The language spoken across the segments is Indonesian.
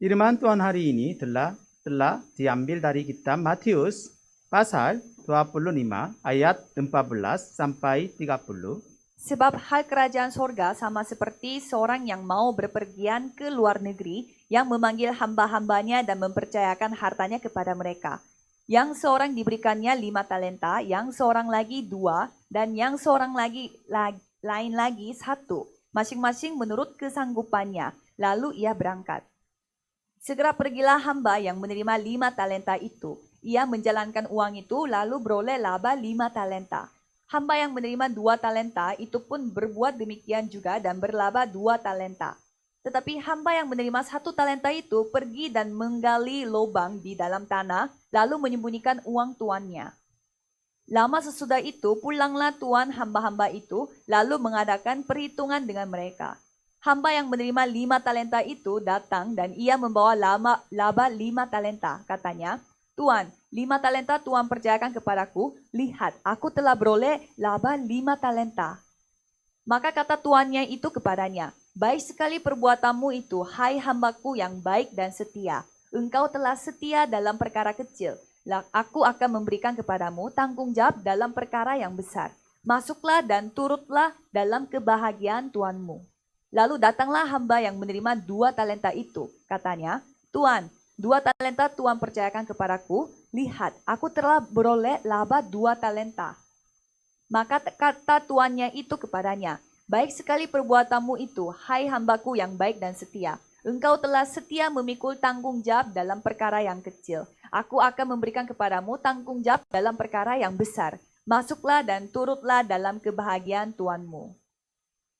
Firman Tuhan hari ini telah diambil dari kitab Matius pasal 25 ayat 14 sampai 30. Sebab hal kerajaan sorga sama seperti seorang yang mau berpergian ke luar negeri, yang memanggil hamba-hambanya dan mempercayakan hartanya kepada mereka. Yang seorang diberikannya 5 talenta, yang seorang lagi 2, dan yang seorang lain lagi 1, masing-masing menurut kesanggupannya. Lalu ia berangkat. Segera pergilah hamba yang menerima 5 talenta itu. Ia menjalankan uang itu lalu beroleh laba 5 talenta. Hamba yang menerima 2 talenta itu pun berbuat demikian juga dan berlaba 2 talenta. Tetapi hamba yang menerima 1 talenta itu pergi dan menggali lubang di dalam tanah, lalu menyembunyikan uang tuannya. Lama sesudah itu pulanglah tuan hamba-hamba itu, lalu mengadakan perhitungan dengan mereka. Hamba yang menerima 5 talenta itu datang dan ia membawa laba 5 talenta. Katanya, Tuan, 5 talenta Tuan percayakan kepadaku. Lihat, aku telah beroleh laba 5 talenta. Maka kata tuannya itu kepadanya, baik sekali perbuatanmu itu, hai hambaku yang baik dan setia. Engkau telah setia dalam perkara kecil. Aku akan memberikan kepadamu tanggung jawab dalam perkara yang besar. Masuklah dan turutlah dalam kebahagiaan tuanmu. Lalu datanglah hamba yang menerima 2 talenta itu. Katanya, Tuan, 2 talenta Tuan percayakan kepadaku. Lihat, aku telah beroleh laba 2 talenta. Maka kata tuannya itu kepadanya, baik sekali perbuatanmu itu, hai hambaku yang baik dan setia. Engkau telah setia memikul tanggung jawab dalam perkara yang kecil. Aku akan memberikan kepadamu tanggung jawab dalam perkara yang besar. Masuklah dan turutlah dalam kebahagiaan tuanmu.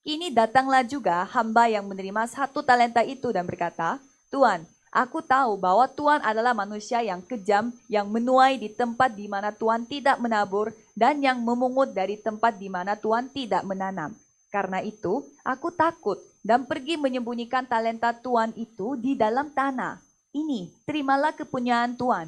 Kini datanglah juga hamba yang menerima 1 talenta itu dan berkata, Tuan, aku tahu bahwa Tuan adalah manusia yang kejam, yang menuai di tempat di mana Tuan tidak menabur, dan yang memungut dari tempat di mana Tuan tidak menanam. Karena itu, aku takut dan pergi menyembunyikan talenta Tuan itu di dalam tanah. Ini, terimalah kepunyaan Tuan.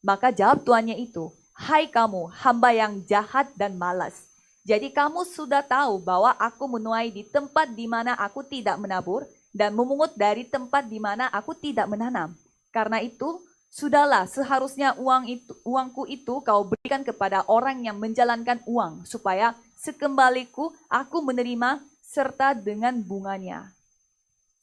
Maka jawab tuannya itu, hai kamu, hamba yang jahat dan malas. Jadi kamu sudah tahu bahwa aku menuai di tempat di mana aku tidak menabur dan memungut dari tempat di mana aku tidak menanam. Karena itu, sudahlah seharusnya uangku itu kau berikan kepada orang yang menjalankan uang, supaya sekembaliku aku menerima serta dengan bunganya.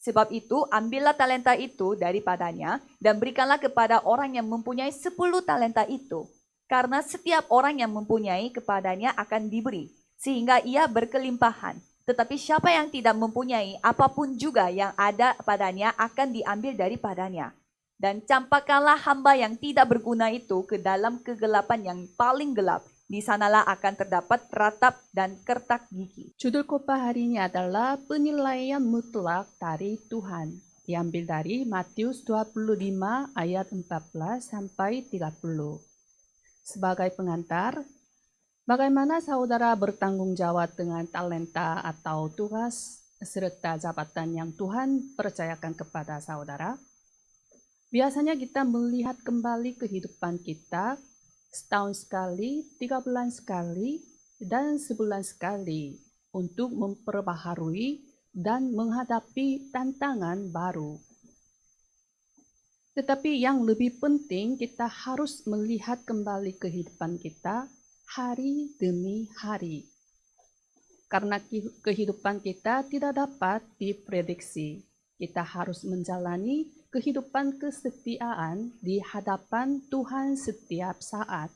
Sebab itu, ambillah talenta itu daripadanya dan berikanlah kepada orang yang mempunyai 10 talenta itu. Karena setiap orang yang mempunyai kepadanya akan diberi, sehingga ia berkelimpahan. Tetapi siapa yang tidak mempunyai, apapun juga yang ada padanya akan diambil daripadanya. Dan campakkanlah hamba yang tidak berguna itu ke dalam kegelapan yang paling gelap. Di sanalah akan terdapat ratap dan kertak gigi. Judul khotbah hari ini adalah penilaian mutlak dari Tuhan. Diambil dari Matius 25 ayat 14 sampai 30. Sebagai pengantar, bagaimana saudara bertanggung jawab dengan talenta atau tugas serta jabatan yang Tuhan percayakan kepada saudara? Biasanya kita melihat kembali kehidupan kita setahun sekali, 3 bulan sekali, dan sebulan sekali untuk memperbaharui dan menghadapi tantangan baru. Tetapi yang lebih penting, kita harus melihat kembali kehidupan kita hari demi hari. Karena kehidupan kita tidak dapat diprediksi. Kita harus menjalani kehidupan kesetiaan di hadapan Tuhan setiap saat.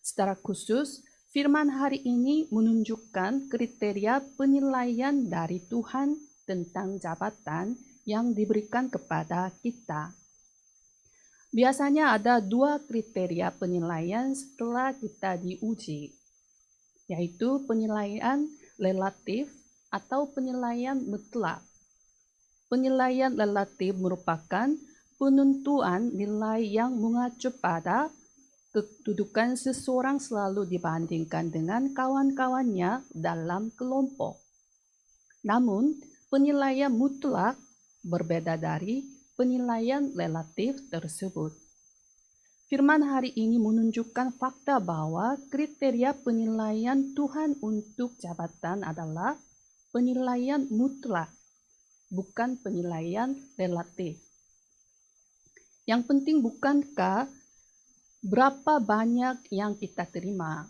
Secara khusus, firman hari ini menunjukkan kriteria penilaian dari Tuhan tentang jabatan yang diberikan kepada kita. Biasanya ada 2 kriteria penilaian setelah kita diuji, yaitu penilaian relatif atau penilaian mutlak. Penilaian relatif merupakan penentuan nilai yang mengacu pada kedudukan seseorang selalu dibandingkan dengan kawan-kawannya dalam kelompok. Namun, penilaian mutlak berbeda dari penilaian relatif tersebut. Firman hari ini menunjukkan fakta bahwa kriteria penilaian Tuhan untuk jabatan adalah penilaian mutlak. bukan penilaian relatif. Yang penting bukankah berapa banyak yang kita terima,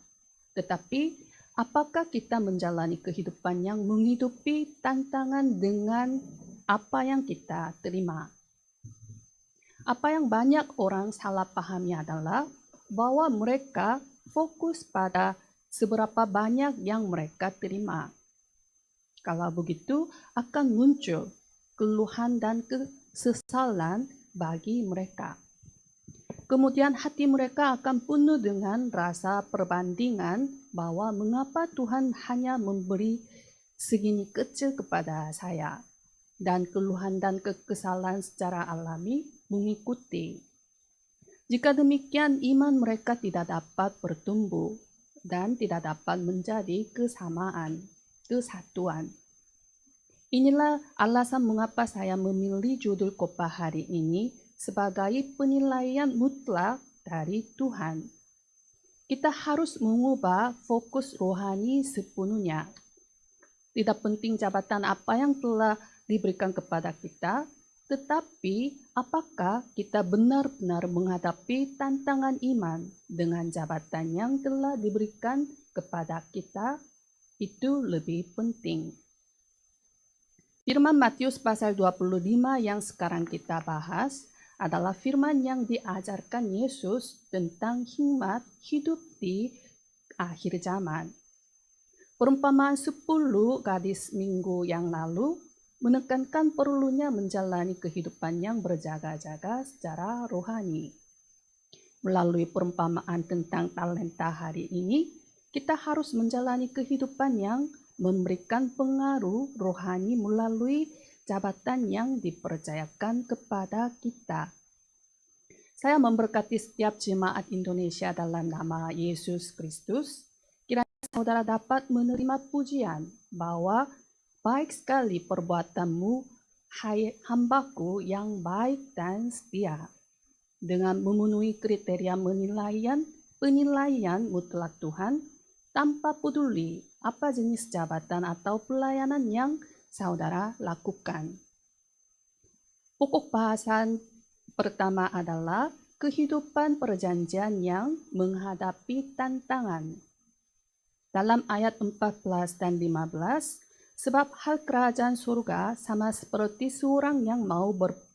tetapi apakah kita menjalani kehidupan yang menghidupi tantangan dengan apa yang kita terima. Apa yang banyak orang salah pahami adalah bahwa mereka fokus pada seberapa banyak yang mereka terima. Kalau begitu, akan muncul keluhan dan kesesalan bagi mereka. Kemudian hati mereka akan penuh dengan rasa perbandingan bahwa mengapa Tuhan hanya memberi segini kecil kepada saya. Dan keluhan dan kekesalan secara alami mengikuti. Jika demikian, iman mereka tidak dapat bertumbuh dan tidak dapat menjadi kesatuan. Inilah alasan mengapa saya memilih judul khotbah hari ini sebagai penilaian mutlak dari Tuhan. Kita harus mengubah fokus rohani sepenuhnya. Tidak penting jabatan apa yang telah diberikan kepada kita, tetapi apakah kita benar-benar menghadapi tantangan iman dengan jabatan yang telah diberikan kepada kita, itu lebih penting. Firman Matius pasal 25 yang sekarang kita bahas adalah firman yang diajarkan Yesus tentang hikmat hidup di akhir zaman. Perumpamaan 10 gadis minggu yang lalu menekankan perlunya menjalani kehidupan yang berjaga-jaga secara rohani. Melalui perumpamaan tentang talenta hari ini, kita harus menjalani kehidupan yang memberikan pengaruh rohani melalui jabatan yang dipercayakan kepada kita. Saya memberkati setiap jemaat Indonesia dalam nama Yesus Kristus. Kiranya saudara dapat menerima pujian bahwa baik sekali perbuatanmu, hai hambaku yang baik dan setia. Dengan memenuhi kriteria penilaian mutlak Tuhan, tanpa peduli apa jenis jabatan atau pelayanan yang saudara lakukan. Pokok bahasan pertama adalah kehidupan perjanjian yang menghadapi tantangan. Dalam ayat 14 dan 15, sebab hal kerajaan surga sama seperti seorang yang mau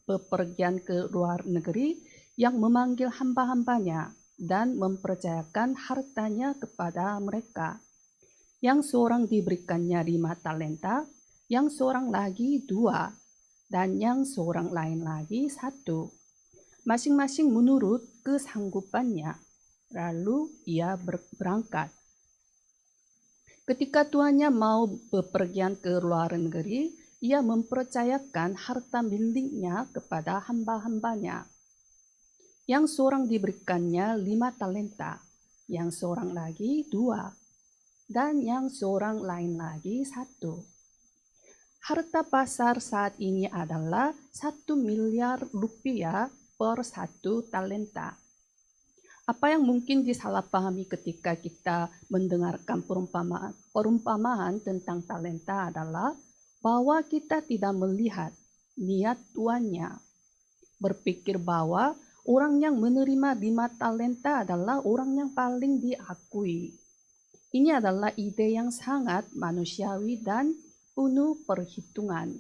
bepergian ke luar negeri yang memanggil hamba-hambanya dan mempercayakan hartanya kepada mereka. Yang seorang diberikannya 5 talenta, yang seorang lagi 2, dan yang seorang lain lagi 1. Masing-masing menurut kesanggupannya. Lalu ia berangkat. Ketika tuannya mau bepergian ke luar negeri, ia mempercayakan harta miliknya kepada hamba-hambanya. Yang seorang diberikannya 5 talenta, yang seorang lagi 2, dan yang seorang lain lagi 1. Harta pasar saat ini adalah 1 miliar rupiah per 1 talenta. Apa yang mungkin disalahpahami ketika kita mendengarkan perumpamaan tentang talenta adalah bahwa kita tidak melihat niat tuannya. Berpikir bahwa orang yang menerima 5 talenta adalah orang yang paling diakui. Ini adalah ide yang sangat manusiawi dan penuh perhitungan.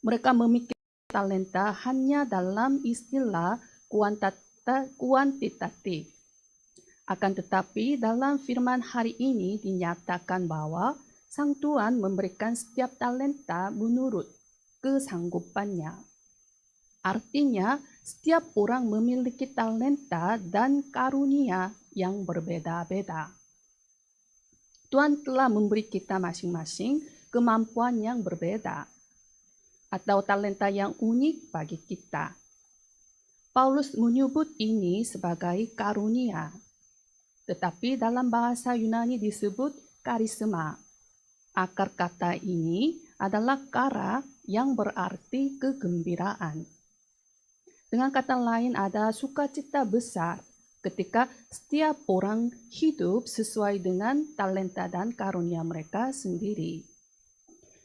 Mereka memikirkan talenta hanya dalam istilah kuantitatif. Akan tetapi dalam firman hari ini dinyatakan bahwa Sang Tuhan memberikan setiap talenta menurut kesanggupannya. Artinya, setiap orang memiliki talenta dan karunia yang berbeda-beda. Tuhan telah memberi kita masing-masing kemampuan yang berbeda atau talenta yang unik bagi kita. Paulus menyebut ini sebagai karunia, tetapi dalam bahasa Yunani disebut karisma. Akar kata ini adalah kara yang berarti kegembiraan. Dengan kata lain, ada sukacita besar ketika setiap orang hidup sesuai dengan talenta dan karunia mereka sendiri.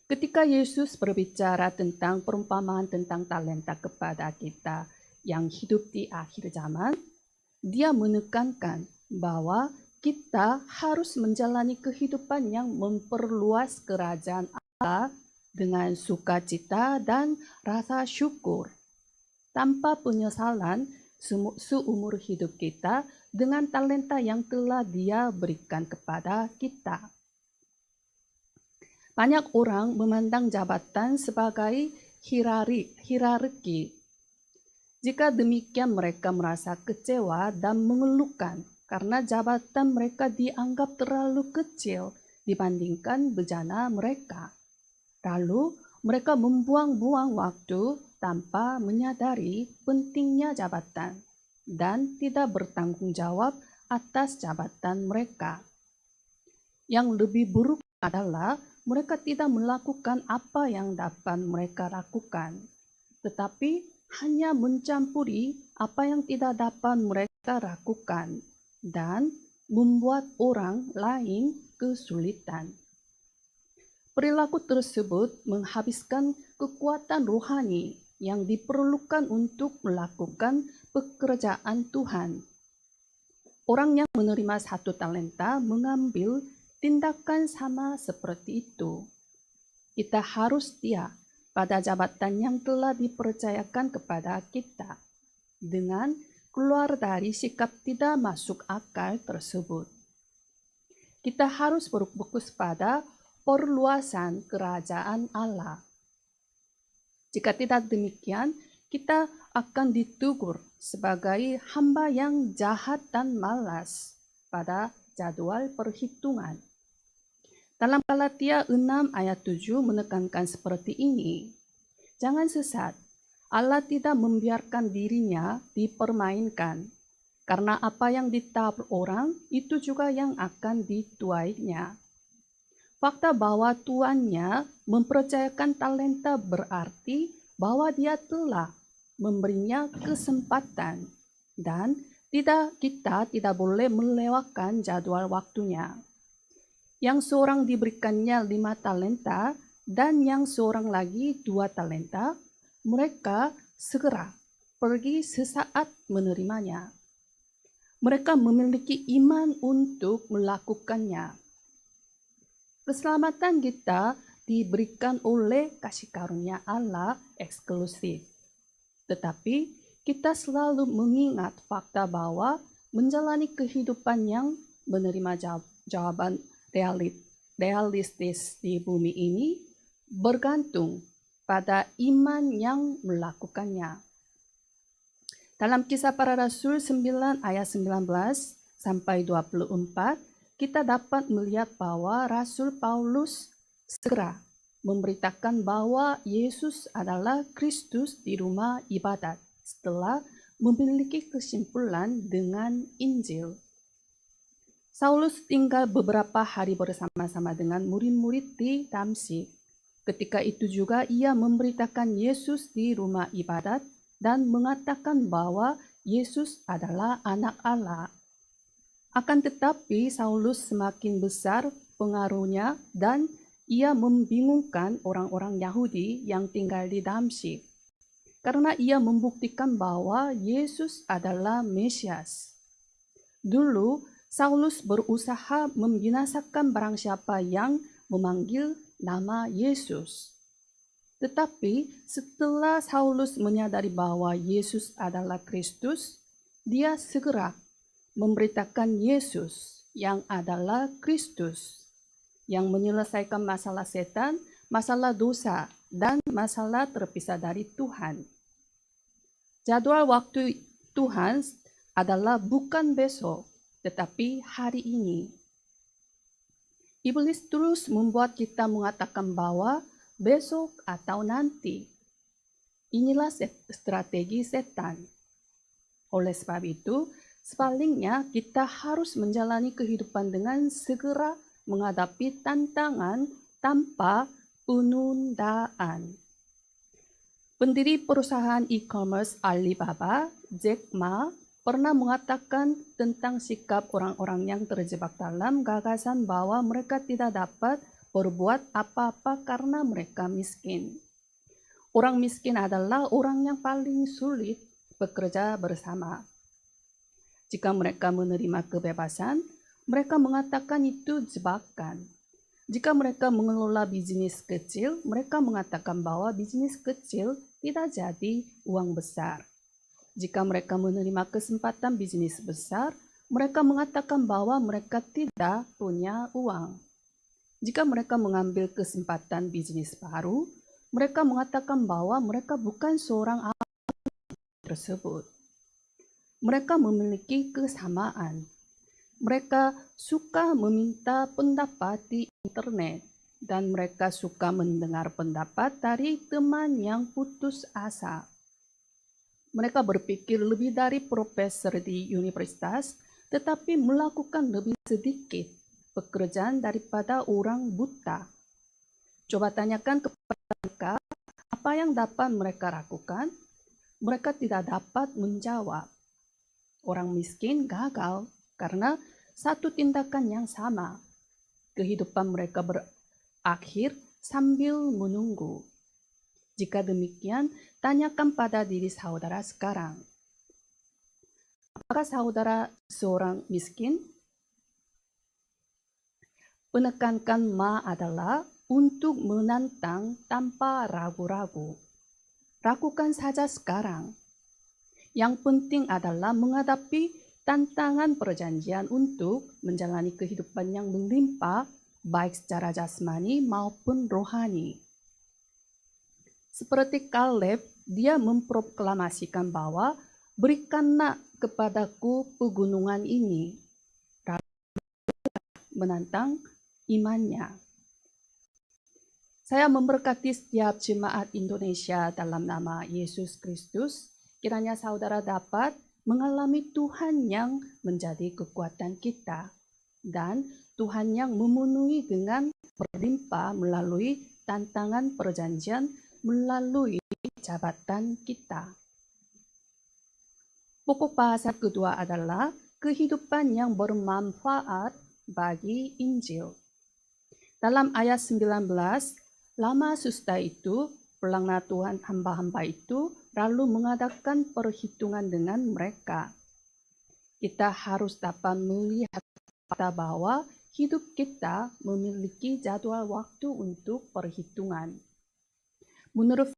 Ketika Yesus berbicara tentang perumpamaan tentang talenta kepada kita yang hidup di akhir zaman, dia menekankan bahwa kita harus menjalani kehidupan yang memperluas kerajaan Allah dengan sukacita dan rasa syukur, tanpa penyesalan seumur hidup kita dengan talenta yang telah Dia berikan kepada kita. Banyak orang memandang jabatan sebagai hierarki. Jika demikian, mereka merasa kecewa dan mengeluhkan karena jabatan mereka dianggap terlalu kecil dibandingkan bejana mereka. Lalu, mereka membuang-buang waktu tanpa menyadari pentingnya jabatan dan tidak bertanggung jawab atas jabatan mereka. Yang lebih buruk adalah mereka tidak melakukan apa yang dapat mereka lakukan, tetapi hanya mencampuri apa yang tidak dapat mereka lakukan dan membuat orang lain kesulitan. Perilaku tersebut menghabiskan kekuatan rohani yang diperlukan untuk melakukan pekerjaan Tuhan. Orang yang menerima 1 talenta mengambil tindakan sama seperti itu. Kita harus setia pada jabatan yang telah dipercayakan kepada kita dengan keluar dari sikap tidak masuk akal tersebut. Kita harus berfokus pada perluasan kerajaan Allah. Jika tidak demikian, kita akan ditegur sebagai hamba yang jahat dan malas pada jadwal perhitungan. Dalam Galatia 6 ayat 7 menekankan seperti ini. Jangan sesat, Allah tidak membiarkan dirinya dipermainkan, karena apa yang ditabur orang, itu juga yang akan dituainya. Fakta bahwa tuannya mempercayakan talenta berarti bahwa dia telah memberinya kesempatan dan kita tidak boleh melewatkan jadwal waktunya. Yang seorang diberikannya 5 talenta dan yang seorang lagi 2 talenta, mereka segera pergi sesaat menerimanya. Mereka memiliki iman untuk melakukannya. Keselamatan kita diberikan oleh kasih karunia Allah eksklusif. Tetapi kita selalu mengingat fakta bahwa menjalani kehidupan yang menerima jawaban realistis di bumi ini bergantung pada iman yang melakukannya. Dalam Kisah Para Rasul 9 ayat 19 sampai 24, kita dapat melihat bahwa Rasul Paulus segera memberitakan bahwa Yesus adalah Kristus di rumah ibadat setelah memiliki kesimpulan dengan Injil. Saulus tinggal beberapa hari bersama-sama dengan murid-murid di Damsyik. Ketika itu juga ia memberitakan Yesus di rumah ibadat dan mengatakan bahwa Yesus adalah anak Allah. Akan tetapi Saulus semakin besar pengaruhnya dan ia membingungkan orang-orang Yahudi yang tinggal di Damsyik karena ia membuktikan bahwa Yesus adalah Mesias. Dulu Saulus berusaha membinasakan barang siapa yang memanggil nama Yesus. Tetapi setelah Saulus menyadari bahwa Yesus adalah Kristus, dia segera memberitakan Yesus yang adalah Kristus, yang menyelesaikan masalah setan, masalah dosa, dan masalah terpisah dari Tuhan. Jadwal waktu Tuhan adalah bukan besok, tetapi hari ini. Iblis terus membuat kita mengatakan bahwa besok atau nanti. Inilah strategi setan. Oleh sebab itu, sebaliknya kita harus menjalani kehidupan dengan segera menghadapi tantangan tanpa penundaan. Pendiri perusahaan e-commerce Alibaba, Jack Ma, pernah mengatakan tentang sikap orang-orang yang terjebak dalam gagasan bahwa mereka tidak dapat berbuat apa-apa karena mereka miskin. Orang miskin adalah orang yang paling sulit bekerja bersama. Jika mereka menerima kebebasan, mereka mengatakan itu jebakan. Jika mereka mengelola bisnis kecil, mereka mengatakan bahwa bisnis kecil tidak jadi uang besar. Jika mereka menerima kesempatan bisnis besar, mereka mengatakan bahwa mereka tidak punya uang. Jika mereka mengambil kesempatan bisnis baru, mereka mengatakan bahwa mereka bukan seorang ahli tersebut. Mereka memiliki kesamaan. Mereka suka meminta pendapat di internet, dan mereka suka mendengar pendapat dari teman yang putus asa. Mereka berpikir lebih dari profesor di universitas, tetapi melakukan lebih sedikit pekerjaan daripada orang buta. Coba tanyakan kepada mereka apa yang dapat mereka lakukan. Mereka tidak dapat menjawab. Orang miskin gagal karena satu tindakan yang sama. Kehidupan mereka berakhir sambil menunggu. Jika demikian, tanyakan pada diri saudara sekarang. Apakah saudara seorang miskin? Penekankan ma adalah untuk menantang tanpa ragu-ragu. Lakukan saja sekarang. Yang penting adalah menghadapi tantangan perjanjian untuk menjalani kehidupan yang melimpah, baik secara jasmani maupun rohani. Seperti Kaleb, dia memproklamasikan bahwa berikanlah kepadaku pegunungan ini. Menantang imannya. Saya memberkati setiap jemaat Indonesia dalam nama Yesus Kristus. Kiranya saudara dapat mengalami Tuhan yang menjadi kekuatan kita. Dan Tuhan yang memenuhi dengan berlimpah melalui tantangan perjanjian melalui jabatan kita. Pokok bahasa kedua adalah kehidupan yang bermanfaat bagi Injil. Dalam ayat 19, lama sesudah itu, pelanggan Tuhan hamba-hamba itu lalu mengadakan perhitungan dengan mereka. Kita harus dapat melihat bahwa hidup kita memiliki jadwal waktu untuk perhitungan. Menurut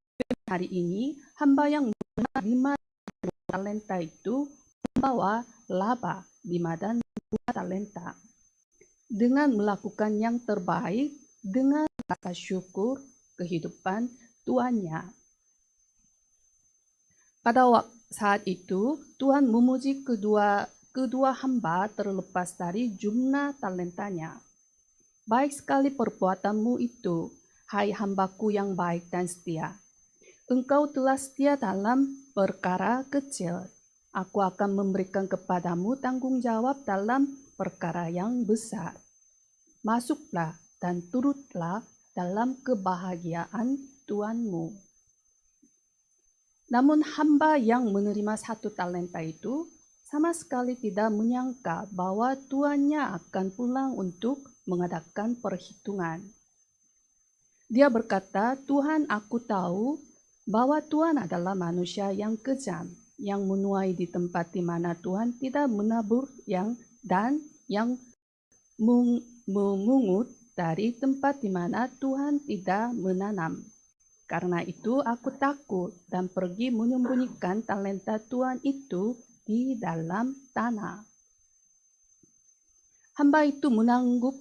hari ini, hamba yang menerima 5 talenta itu membawa laba 5 dan 2 talenta. Dengan melakukan yang terbaik, dengan rasa syukur kehidupan tuannya. Pada saat itu, Tuhan memuji kedua hamba terlepas dari jumlah talentanya. Baik sekali perbuatanmu itu, hai hambaku yang baik dan setia. Engkau telah setia dalam perkara kecil. Aku akan memberikan kepadamu tanggung jawab dalam perkara yang besar. Masuklah dan turutlah dalam kebahagiaan Tuanmu. Namun hamba yang menerima 1 talenta itu sama sekali tidak menyangka bahwa tuannya akan pulang untuk mengadakan perhitungan. Dia berkata, Tuhan, aku tahu bahwa Tuhan adalah manusia yang kejam, yang menuai di tempat di mana Tuhan tidak menabur dan yang memungut dari tempat di mana Tuhan tidak menanam. Karena itu aku takut dan pergi menyembunyikan talenta Tuhan itu di dalam tanah. Hamba itu menganggap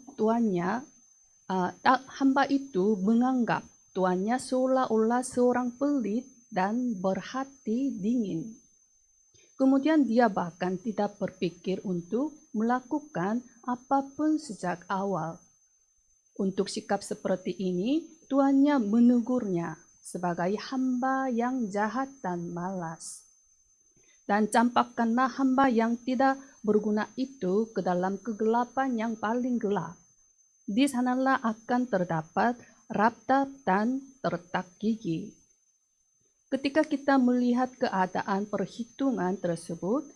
tuannya seolah-olah seorang pelit dan berhati dingin. Kemudian dia bahkan tidak berpikir untuk melakukan apapun sejak awal. Untuk sikap seperti ini, tuannya menegurnya sebagai hamba yang jahat dan malas. Dan campakkanlah hamba yang tidak berguna itu ke dalam kegelapan yang paling gelap. Di sanalah akan terdapat ratap dan retak gigi. Ketika kita melihat keadaan perhitungan tersebut,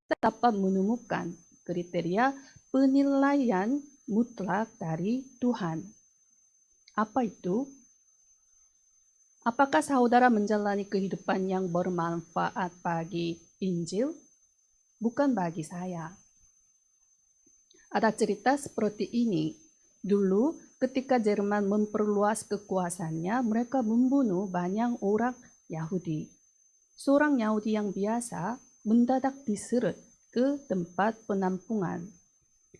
kita dapat menemukan kriteria penilaian mutlak dari Tuhan. Apa itu? Apakah saudara menjalani kehidupan yang bermanfaat bagi Injil? Bukan bagi saya. Ada cerita seperti ini. Dulu, ketika Jerman memperluas kekuasaannya, mereka membunuh banyak orang Yahudi. Seorang Yahudi yang biasa mendadak diseret ke tempat penampungan.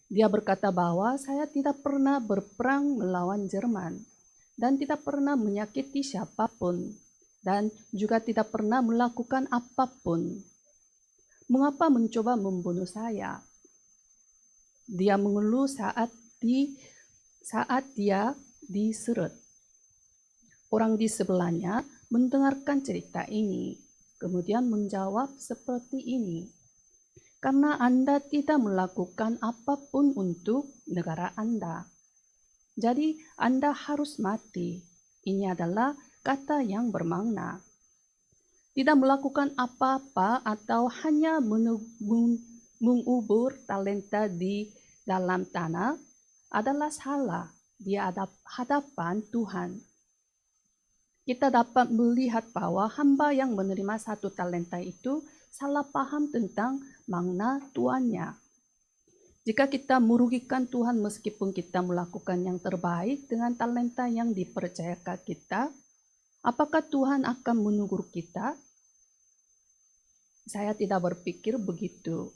Dia berkata bahwa saya tidak pernah berperang melawan Jerman dan tidak pernah menyakiti siapapun dan juga tidak pernah melakukan apapun. Mengapa mencoba membunuh saya? Dia mengeluh saat dia diseret. Orang di sebelahnya mendengarkan cerita ini, kemudian menjawab seperti ini. Karena Anda tidak melakukan apapun untuk negara Anda. Jadi Anda harus mati. Ini adalah kata yang bermakna. Tidak melakukan apa-apa atau hanya mengubur talenta di dalam tanah adalah salah di hadapan Tuhan. Kita dapat melihat bahwa hamba yang menerima 1 talenta itu salah paham tentang makna tuannya. Jika kita merugikan Tuhan meskipun kita melakukan yang terbaik dengan talenta yang dipercayakan kita, apakah Tuhan akan menegur kita? Saya tidak berpikir begitu.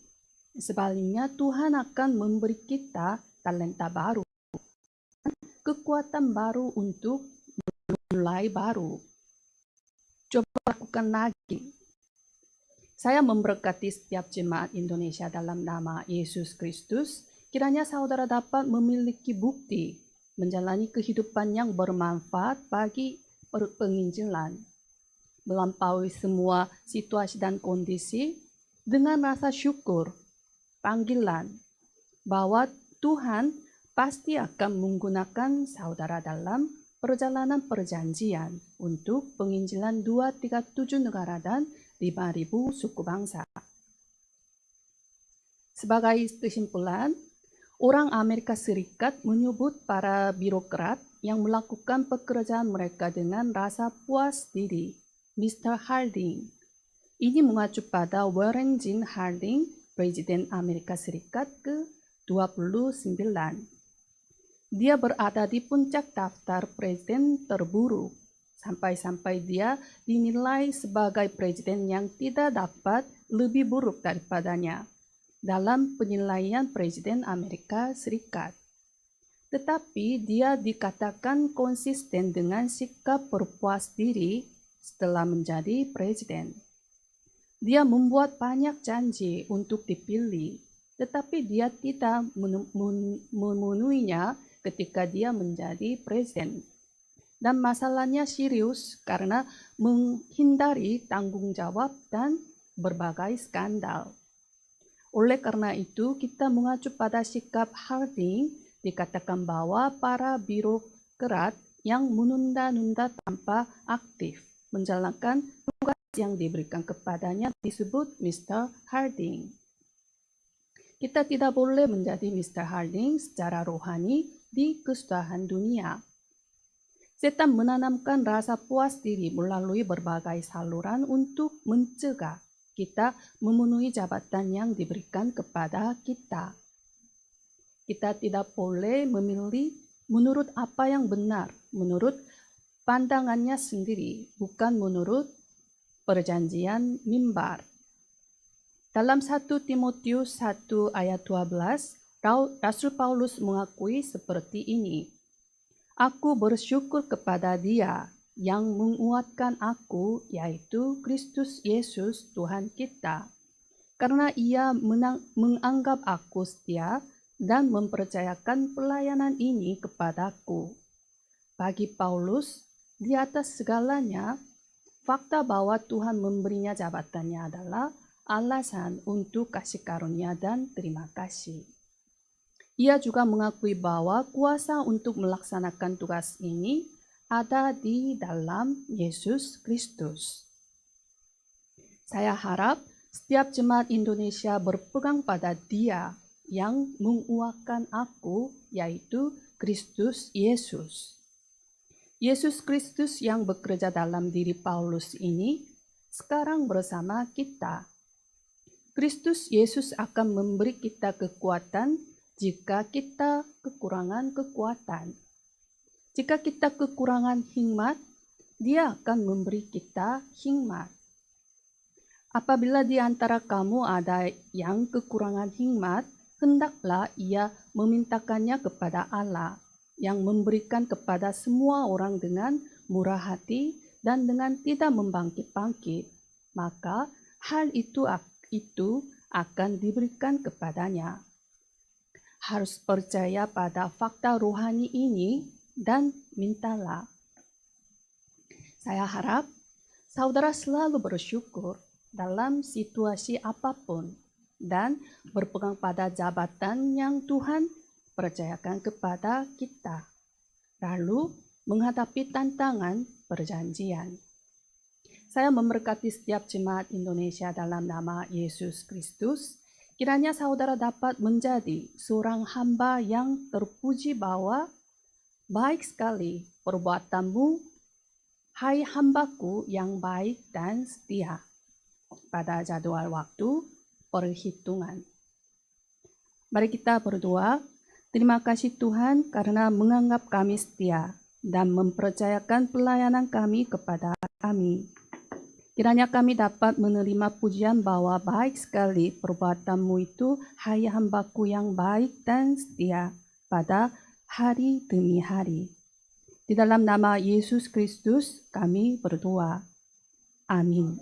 Sebaliknya, Tuhan akan memberi kita talenta baru, kekuatan baru untuk mulai baru. Coba lakukan lagi. Saya memberkati setiap jemaat Indonesia dalam nama Yesus Kristus. Kiranya saudara dapat memiliki bukti menjalani kehidupan yang bermanfaat bagi penginjilan, melampaui semua situasi dan kondisi dengan rasa syukur, panggilan bahwa Tuhan pasti akan menggunakan saudara dalam perjalanan perjanjian untuk penginjilan 237 negara dan 5.000 suku bangsa. Sebagai kesimpulan, orang Amerika Serikat menyebut para birokrat yang melakukan pekerjaan mereka dengan rasa puas diri, Mr. Harding. Ini mengacu pada Warren G. Harding, Presiden Amerika Serikat ke-29. Dia berada di puncak daftar presiden terburuk, sampai-sampai dia dinilai sebagai presiden yang tidak dapat lebih buruk daripadanya dalam penilaian Presiden Amerika Serikat. Tetapi dia dikatakan konsisten dengan sikap berpuas diri setelah menjadi presiden. Dia membuat banyak janji untuk dipilih, tetapi dia tidak memenuhinya ketika dia menjadi presiden. Dan masalahnya serius karena menghindari tanggung jawab dan berbagai skandal. Oleh karena itu, kita mengacu pada sikap Harding, dikatakan bahwa para birokrat yang menunda-nunda tanpa aktif menjalankan tugas yang diberikan kepadanya disebut Mr. Harding. Kita tidak boleh menjadi Mr. Harding secara rohani di kesudahan dunia. Setan menanamkan rasa puas diri melalui berbagai saluran untuk mencegah kita memenuhi jabatan yang diberikan kepada kita. Kita tidak boleh memilih menurut apa yang benar, menurut pandangannya sendiri, bukan menurut perjanjian mimbar. Dalam 1 Timotius 1 ayat 12, Rasul Paulus mengakui seperti ini. Aku bersyukur kepada Dia yang menguatkan aku, yaitu Kristus Yesus Tuhan kita, karena Ia menganggap aku setia dan mempercayakan pelayanan ini kepadaku. Bagi Paulus, di atas segalanya, fakta bahwa Tuhan memberinya jabatannya adalah alasan untuk kasih karunia dan terima kasih. Ia juga mengakui bahwa kuasa untuk melaksanakan tugas ini ada di dalam Yesus Kristus. Saya harap setiap jemaat Indonesia berpegang pada Dia yang menguatkan aku, yaitu Kristus Yesus. Yesus Kristus yang bekerja dalam diri Paulus ini sekarang bersama kita. Kristus Yesus akan memberi kita kekuatan jika kita kekurangan kekuatan. Jika kita kekurangan hikmat, Dia akan memberi kita hikmat. Apabila di antara kamu ada yang kekurangan hikmat, hendaklah ia memintakannya kepada Allah, yang memberikan kepada semua orang dengan murah hati dan dengan tidak membangkit-bangkit. Maka hal itu akan diberikan kepadanya. Harus percaya pada fakta rohani ini dan mintalah. Saya harap saudara selalu bersyukur dalam situasi apapun dan berpegang pada jabatan yang Tuhan percayakan kepada kita, lalu menghadapi tantangan perjanjian. Saya memberkati setiap jemaat Indonesia dalam nama Yesus Kristus. Kiranya saudara dapat menjadi seorang hamba yang terpuji bahwa baik sekali perbuatanmu, hai hambaku yang baik dan setia, pada jadwal waktu perhitungan. Mari kita berdoa. Terima kasih Tuhan karena menganggap kami setia dan mempercayakan pelayanan kami kepada kami. Kiranya kami dapat menerima pujian bahwa baik sekali perbuatanmu itu, hai hambaku yang baik dan setia, pada hari demi hari. Di dalam nama Yesus Kristus kami berdoa. Amin.